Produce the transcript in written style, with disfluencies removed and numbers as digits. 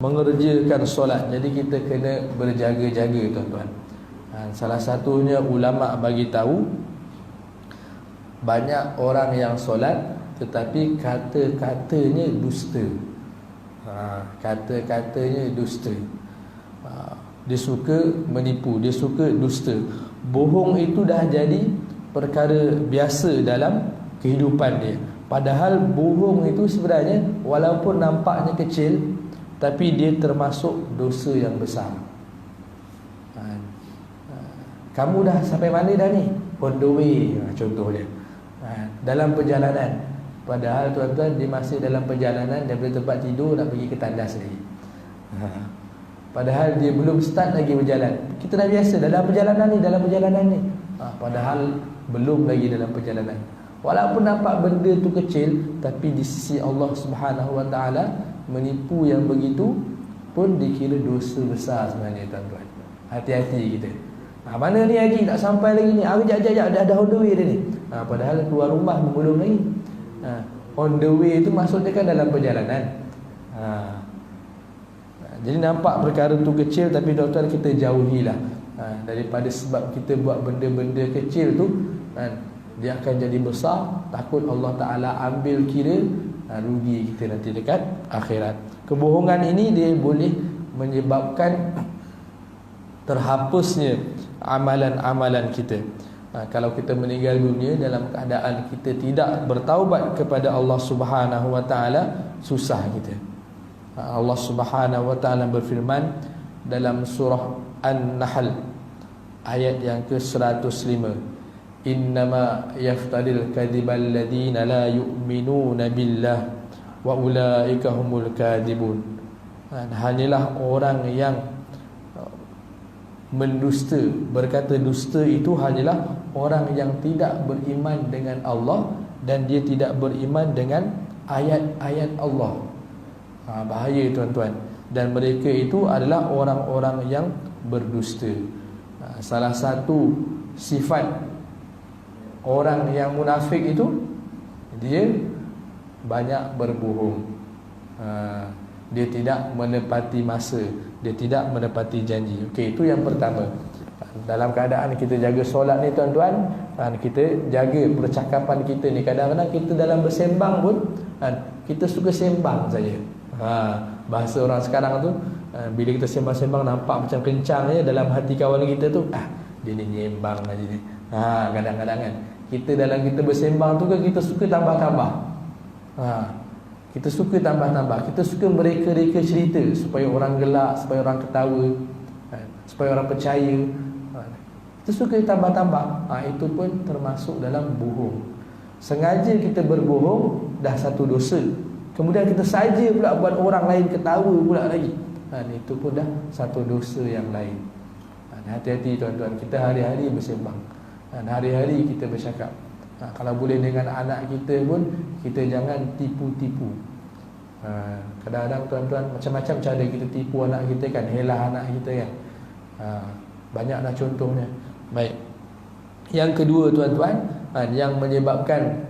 mengerjakan solat. Jadi kita kena berjaga-jaga tuan-tuan. Salah satunya ulama bagi tahu, banyak orang yang solat tetapi kata-katanya dusta. Kata-katanya dusta. Dia suka menipu, dia suka dusta. Bohong itu dah jadi perkara biasa dalam kehidupan dia. Padahal bohong itu sebenarnya walaupun nampaknya kecil, tapi dia termasuk dosa yang besar. Kamu dah sampai mana dah ni? On the way, contohnya. Dalam perjalanan. Padahal tuan-tuan, dia masih dalam perjalanan, daripada tempat tidur nak pergi ke tandas lagi. Padahal dia belum start lagi berjalan. Kita dah biasa dalam perjalanan ni. Padahal belum lagi dalam perjalanan. Walaupun nampak benda tu kecil, tapi di sisi Allah Subhanahu Wa Taala, menipu yang begitu pun dikira dosa besar sebenarnya tuan-tuan. Hati-hati kita. Mana ni lagi, tak sampai lagi ni. Sekejap, dah on the way dah ni. Padahal keluar rumah belum lagi. On the way itu maksudnya kan dalam perjalanan. Jadi nampak perkara tu kecil, tapi tuan-tuan kita jauhilah. Daripada sebab kita buat benda-benda kecil tu, dia akan jadi besar. Takut Allah Ta'ala ambil kira, rugi kita nanti dekat akhirat. Kebohongan ini dia boleh menyebabkan terhapusnya amalan-amalan kita. Kalau kita meninggal dunia dalam keadaan kita tidak bertaubat kepada Allah Subhanahu Wa Taala, susah kita. Allah Subhanahu Wa Taala berfirman dalam surah An-Nahl ayat yang ke-105, innama yaftadil kadhibal ladina la yu'minuna billah wa ulaika humul kadhibun. Hanyalah orang yang mendusta, berkata dusta itu hanyalah orang yang tidak beriman dengan Allah dan dia tidak beriman dengan ayat-ayat Allah. Bahaya tuan-tuan. Dan mereka itu adalah orang-orang yang berdusta. Salah satu sifat orang yang munafik itu, dia banyak berbohong. Dia tidak menepati masa, dia tidak menepati janji. Okey, itu yang pertama. Dalam keadaan kita jaga solat ni tuan-tuan, kita jaga percakapan kita ni. Kadang-kadang kita dalam bersembang pun, kita suka sembang saja. Bahasa orang sekarang tu, bila kita sembang-sembang nampak macam kencang je, dalam hati kawan kita tu, dia ni nyembang aja ni. Kadang-kadang kan kita dalam kita bersembang tu kan, kita suka tambah-tambah. Kita suka tambah-tambah. Kita suka mereka-reka cerita supaya orang gelak, supaya orang ketawa, supaya orang percaya. Kita suka tambah-tambah. Itu pun termasuk dalam bohong. Sengaja kita berbohong, dah satu dosa. Kemudian kita saja pula buat orang lain ketawa pula lagi. Itu pun dah satu dosa yang lain. Hati-hati tuan-tuan, kita hari-hari bersembang, hari-hari kita bercakap. Kalau boleh dengan anak kita pun, kita jangan tipu-tipu. Kadang-kadang tuan-tuan, macam-macam cara kita tipu anak kita kan, helah anak kita kan. Banyaklah contohnya. Baik. Yang kedua tuan-tuan, yang menyebabkan